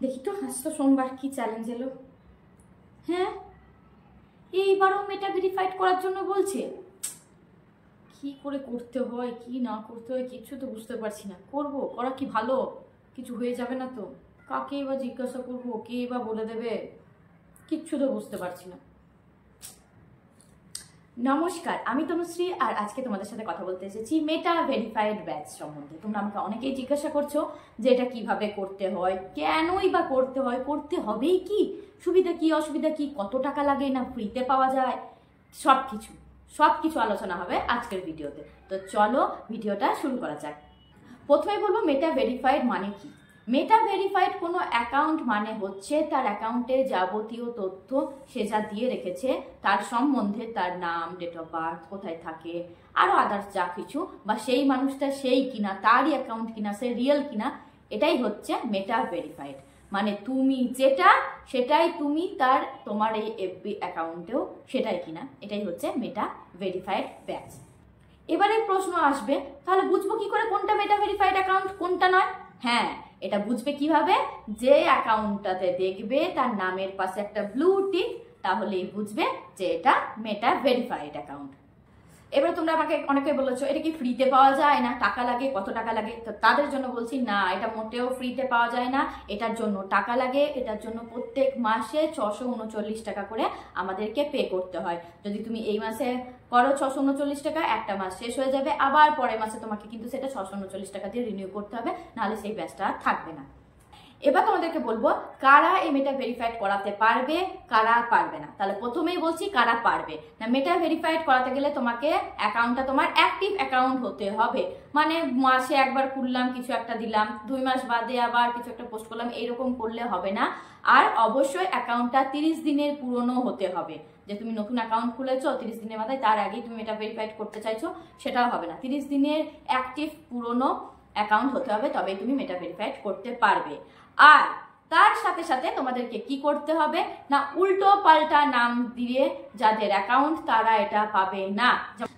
দেখি তো আজকে সোমবার কি চ্যালেঞ্জ এলো। হ্যাঁ, এইবারও মেটা ভেরিফাইড করার জন্য বলছে। কি করে করতে হয় কি না করতে হয় কিছু তো বুঝতে পারছি না। করা কি ভালো? কিছু হয়ে যাবে না তো? কাকে বা জিজ্ঞাসা করবো, কে বা বলে দেবে? কিচ্ছু তো বুঝতে পারছি না। নমস্কার, আমি তনুশ্রী আর আজকে তোমাদের সাথে কথা বলতে এসেছি মেটা ভেরিফাইড ব্যাচ সম্বন্ধে। তোমরা আমাকে অনেকেই জিজ্ঞাসা করছো যে এটা কিভাবে করতে হয়, কেনই বা করতে হয়, করতে হবেই কি, সুবিধা কি অসুবিধা কি, কত টাকা লাগে, না ফ্রিতে পাওয়া যায়, সবকিছু আলোচনা হবে আজকের ভিডিওতে। তো চলো ভিডিওটা শুরু করা যাক। প্রথমে বলবো মেটা ভেরিফাইড মানে কি। মেটা ভেরিফাইড কোনো অ্যাকাউন্ট মানে হচ্ছে তার অ্যাকাউন্টের যাবতীয় তথ্য সে যা দিয়ে রেখেছে তার সম্বন্ধে, তার নাম, ডেট অফ বার্থ, কোথায় থাকে, আরও আদার্স যা কিছু, বা সেই মানুষটা সেই কিনা, তারই অ্যাকাউন্ট কিনা, সে রিয়েল কিনা, এটাই হচ্ছে মেটা ভেরিফাইড। মানে তুমি যেটা সেটাই তুমি তোমার এই এফবি অ্যাকাউন্টেও সেটাই কিনা, এটাই হচ্ছে মেটা ভেরিফাইড ব্যাচ। এবারে প্রশ্ন আসবে, তাহলে বুঝবো কি করে কোনটা মেটা ভেরিফাইড অ্যাকাউন্ট কোনটা নয়? হ্যাঁ, এটা বুঝবে কিভাবে? যে অ্যাকাউন্টটাতে দেখবে তার নামের পাশে একটা ব্লু টিক, তাহলেই বুঝবে যে এটা মেটা ভেরিফাইড অ্যাকাউন্ট। এবার তোমরা আমাকে অনেকে বলেছো এটা কি ফ্রিতে পাওয়া যায়, না টাকা লাগে, কত টাকা লাগে? তো তাদের জন্য বলছি না, এটা মোটেও ফ্রিতে পাওয়া যায় না, এটার জন্য টাকা লাগে। এটার জন্য প্রত্যেক মাসে 639 টাকা করে আমাদেরকে পে করতে হয়। যদি তুমি এই মাসে করো 639 টাকা, একটা মাস শেষ হয়ে যাবে, আবার পরের মাসে তোমাকে কিন্তু সেটা 639 টাকা দিয়ে রিনিউ করতে হবে, নাহলে সেই ব্যাচটা আর থাকবে না। এবার তোমাদেরকে বলবো কারা এই মেটা ভেরিফাইড করাতে পারবে, কারা পারবে না। তাহলে প্রথমেই বলছি কারা পারবে না। মেটা ভেরিফাইড করাতে গেলে তোমাকে অ্যাকাউন্টটা তোমার অ্যাক্টিভ অ্যাকাউন্ট হতে হবে। মানে মাসে একবার খুললাম, কিছু একটা দিলাম, 2 মাস বাদে আবার কিছু একটা পোস্ট করলাম, এইরকম করলে হবে না। আর অবশ্যই অ্যাকাউন্টটা 30 দিনের পুরনো হতে হবে। যে তুমি নতুন অ্যাকাউন্ট খুলেছো 30 দিনের মাথায়, তার আগেই তুমি মেটা ভেরিফাইড করতে চাইছো, সেটাও হবে না। 30 দিনের অ্যাক্টিভ পুরনো অ্যাকাউন্ট হতে হবে, তবেই তুমি মেটা ভেরিফাইড করতে পারবে। আর তার সাথে সাথে তোমাদেরকে কি করতে হবে না, উল্টো পাল্টা নাম দিয়ে যাদের অ্যাকাউন্ট তারা এটা পাবে না।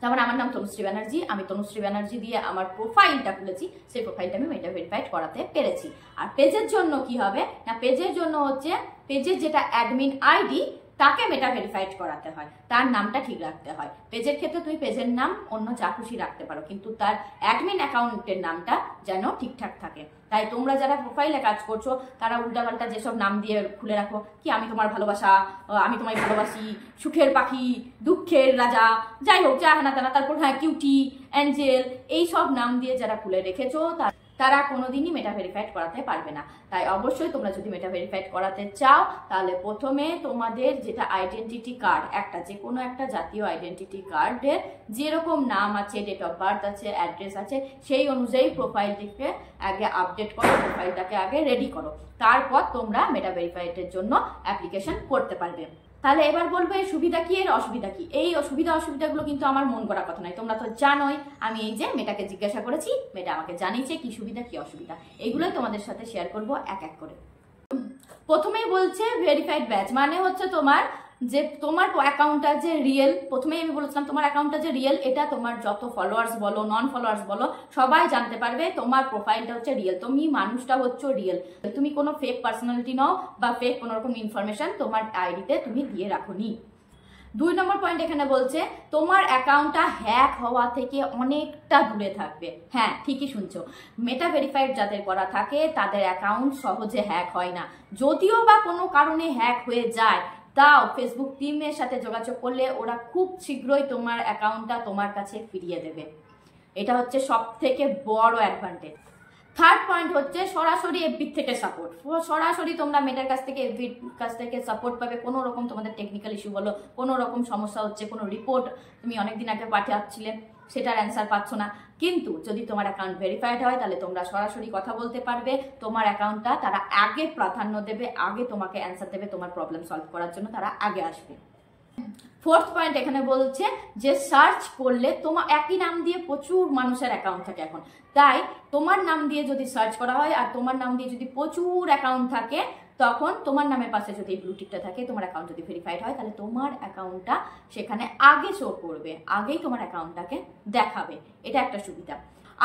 যেমন আমার নাম তনুশ্রী ব্যানার্জি, আমি তনুশ্রী ব্যানার্জি দিয়ে আমার প্রোফাইলটা খুলেছি, সেই প্রোফাইলটা আমি মেটা ভেরিফাইড করাতে পেরেছি। আর পেজের জন্য কি হবে না, পেজের জন্য হচ্ছে পেজের যেটা অ্যাডমিন আইডি তাকে মেটা ভেরিফাইড করাতে হয়, তার নামটা ঠিক রাখতে হয়। পেজের ক্ষেত্রে তুমি পেজের নাম অন্য যা খুশি রাখতে পারো, কিন্তু তার অ্যাডমিন অ্যাকাউন্টের নামটা যেন ঠিকঠাক থাকে। তাই তোমরা যারা প্রোফাইলে কাজ করছো তারা উল্টাপাল্টা যেসব নাম দিয়ে খুলে রাখো, কি আমি তোমার ভালোবাসা, আমি তোমায় ভালোবাসি, সুখের পাখি, দুঃখের রাজা, যাই হোক যা হানা তানা, তারপর হ্যাঁ কিউটি, অ্যাঞ্জেল, এই সব নাম দিয়ে যারা খুলে রেখেছো তারা কোনোদিনই মেটা ভেরিফাইড করাতে পারবে না। তাই অবশ্যই তোমরা যদি মেটা ভেরিফাইড করাতে চাও, তাহলে প্রথমে তোমাদের যেটা আইডেন্টিটি কার্ড, একটা যে কোনো একটা জাতীয় আইডেন্টিটি কার্ডের যেরকম নাম আছে, ডেট অফ বার্থ আছে, অ্যাড্রেস আছে, সেই অনুযায়ী প্রোফাইলটিকে আগে আপডেট করো, প্রোফাইলটাকে আগে রেডি করো, তারপর তোমরা মেটা ভেরিফাইডের জন্য অ্যাপ্লিকেশন করতে পারবে। তাহলে এবার বলবো এর সুবিধা কি, এর অসুবিধা কি। এই অসুবিধাগুলো কিন্তু আমার মন করা কথা নয়, তোমরা তো জানোই। আমি এই যে মেটাকে জিজ্ঞাসা করেছি, মেটা আমাকে জানিয়েছে কি সুবিধা কি অসুবিধা, এইগুলোই তোমাদের সাথে শেয়ার করব এক এক করে। প্রথমেই বলছে ভেরিফাইড ব্যাচ মানে হচ্ছে তোমার অ্যাকাউন্টটা যে রিয়েল। প্রথমেই আমি বলেছিলাম তোমার অ্যাকাউন্টটা যে রিয়েল, এটা তোমার যত ফলোয়ার্স বলো, নন ফলোয়ার্স বলো, সবাই জানতে পারবে তোমার প্রোফাইলটা হচ্ছে রিয়েল, তুমি মানুষটা হচ্ছে রিয়েল। তুমি কোনো ফেক পার্সোনালিটি নও বা ফেক কোনো রকম ইনফরমেশন তোমার আইডিতে তুমি দিয়ে রাখোনি। 2 নম্বর পয়েন্ট এখানে বলছে তোমার অ্যাকাউন্টটা হ্যাক হওয়া থেকে অনেকটা দূরে থাকবে। হ্যাঁ, ঠিকই শুনছো, মেটা ভেরিফাইড যাদের করা থাকে তাদের অ্যাকাউন্ট সহজে হ্যাক হয় না। যদিও বা কোনো কারণে হ্যাক হয়ে যায়, তাও ফেসবুক টিমের সাথে যোগাযোগ করলে ওরা খুব শীঘ্রই তোমার অ্যাকাউন্টটা তোমার কাছে ফিরিয়ে দেবে। এটা হচ্ছে সব থেকে বড় অ্যাডভান্টেজ। থার্ড পয়েন্ট হচ্ছে সরাসরি এফবি থেকে সাপোর্ট। সরাসরি তোমরা মেটার কাছ থেকে এফবির কাছ থেকে সাপোর্ট পাবে। কোনো রকম তোমাদের টেকনিক্যাল ইস্যু বলো, কোনো রকম সমস্যা হচ্ছে, কোনো রিপোর্ট তুমি অনেকদিন আগে পাঠাচ্ছিলে সেটার অ্যান্সার পাচ্ছ না, কিন্তু যদি তোমার অ্যাকাউন্ট ভেরিফাইড হয় তাহলে তোমরা সরাসরি কথা বলতে পারবে। তোমার অ্যাকাউন্টটা তারা আগে প্রাধান্য দেবে, আগে তোমাকে অ্যান্সার দেবে, তোমার প্রবলেম সলভ করার জন্য তারা আগে আসবে। ফোর্থ পয়েন্ট এখানে বলছে যে সার্চ করলে তোমার একই নাম দিয়ে প্রচুর মানুষের অ্যাকাউন্ট থাকে এখন, তাই তোমার নাম দিয়ে যদি সার্চ করা হয় আর তোমার নাম দিয়ে যদি প্রচুর অ্যাকাউন্ট থাকে, তখন তোমার নামের পাশে যদি ব্লু টিকটা থাকে, তোমার অ্যাকাউন্ট যদি ভেরিফাইড হয়, তাহলে তোমার অ্যাকাউন্টটা সেখানে আগে শো করবে, আগেই তোমার অ্যাকাউন্টটাকে দেখাবে। এটা একটা সুবিধা।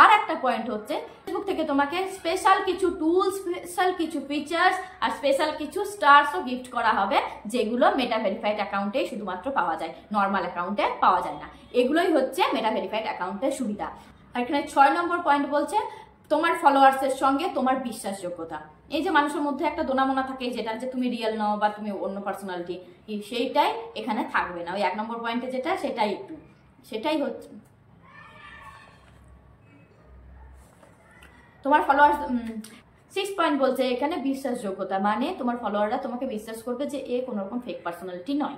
আর একটা পয়েন্ট হচ্ছে ফেসবুক থেকে তোমাকে স্পেশাল কিছু টুলস, স্পেশাল কিছু ফিচার্স আর স্পেশাল কিছু স্টারসও গিফট করা হবে, যেগুলো মেটা ভেরিফাইড অ্যাকাউন্টে শুধুমাত্র পাওয়া যায়, নর্মাল অ্যাকাউন্টে পাওয়া যায় না। এগুলোই হচ্ছে মেটা ভেরিফাইড অ্যাকাউন্টের সুবিধা। আর এখানে 6 নম্বর পয়েন্ট বলছে তোমার ফলোয়ার্সের সঙ্গে তোমার বিশ্বাসযোগ্যতা। এই যে মানুষের মধ্যে একটা দোনামোনা থাকে যেটা যে তুমি রিয়েল নও বা তুমি অন্য পার্সোনালিটি, সেইটাই এখানে থাকবে না। ওই 1 নম্বর পয়েন্টে যেটা সেটাই হচ্ছে তোমার ফলোয়ার্স। 6 পয়েন্ট বলছে এখানে বিশ্বাসযোগ্যতা, মানে তোমার ফলোয়াররা তোমাকে বিশ্বাস করবে যে এ কোনো রকম ফেক পার্সোনালিটি নয়।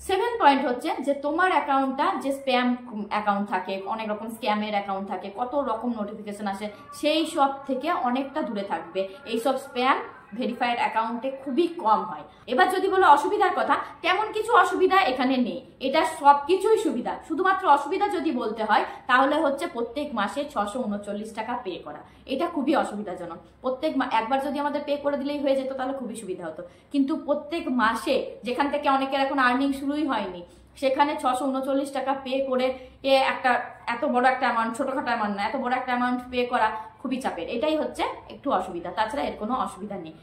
7 পয়েন্ট হচ্ছে যে তোমার অ্যাকাউন্টটা যে স্প্যাম অ্যাকাউন্ট থাকে, অনেক রকম স্ক্যামের অ্যাকাউন্ট থাকে, কত রকম নোটিফিকেশন আসে, সেই সব থেকে অনেকটা দূরে থাকবে। এইসব স্প্যাম ভেরিফাইড অ্যাকাউন্টে খুবই কম হয়। এবার যদি বলো অসুবিধার কথা, তেমন কিছু অসুবিধা এখানে নেই, এটা সব কিছুই সুবিধা। শুধুমাত্র অসুবিধা যদি বলতে হয় তাহলে হচ্ছে প্রত্যেক মাসে 639 টাকা পে করা, এটা খুবই অসুবিধাজনক। একবার যদি আমাদের পে করে দিলেই হয়ে যেত তাহলে খুবই সুবিধা হতো, কিন্তু প্রত্যেক মাসে, যেখান থেকে অনেকের এখন আর্নিং শুরুই হয়নি, সেখানে 639 টাকা পে করে একটা এত বড় একটা অ্যামাউন্ট, ছোটখাটো অ্যামাউন্ট না, এত বড় একটা অ্যামাউন্ট পে করা খুবই চাপের। এটাই হচ্ছে একটু অসুবিধা, তাছাড়া এর কোনো অসুবিধা নেই।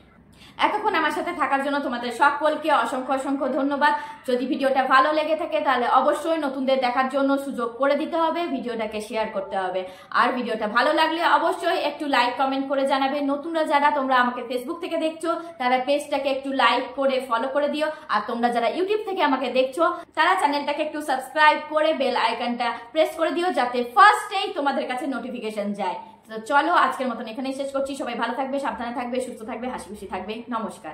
এতক্ষণ আমার সাথে থাকার জন্য তোমাদের সকলকে অসংখ্য অসংখ্য ধন্যবাদ। যদি ভিডিওটা ভালো লেগে থাকে তাহলে অবশ্যই নতুনদের দেখার জন্য সুযোগ করে দিতে হবে, ভিডিওটাকে শেয়ার করতে হবে। আর ভিডিওটা ভালো লাগলে অবশ্যই একটু লাইক কমেন্ট করে জানাবে। নতুনরা যারা তোমরা আমাকে ফেসবুক থেকে দেখছো তারা পেজটাকে একটু লাইক করে ফলো করে দিও, আর তোমরা যারা ইউটিউব থেকে আমাকে দেখছো তারা চ্যানেলটাকে একটু সাবস্ক্রাইব করে বেল আইকনটা প্রেস করে দিও, যাতে ফার্স্টেই তোমাদের কাছে নোটিফিকেশন যায়। তো চলো আজকের মতন এখানেই শেষ করছি। সবাই ভালো থাকবে, সাবধানে থাকবে, সুস্থ থাকবে, হাসি খুশি থাকবে। নমস্কার।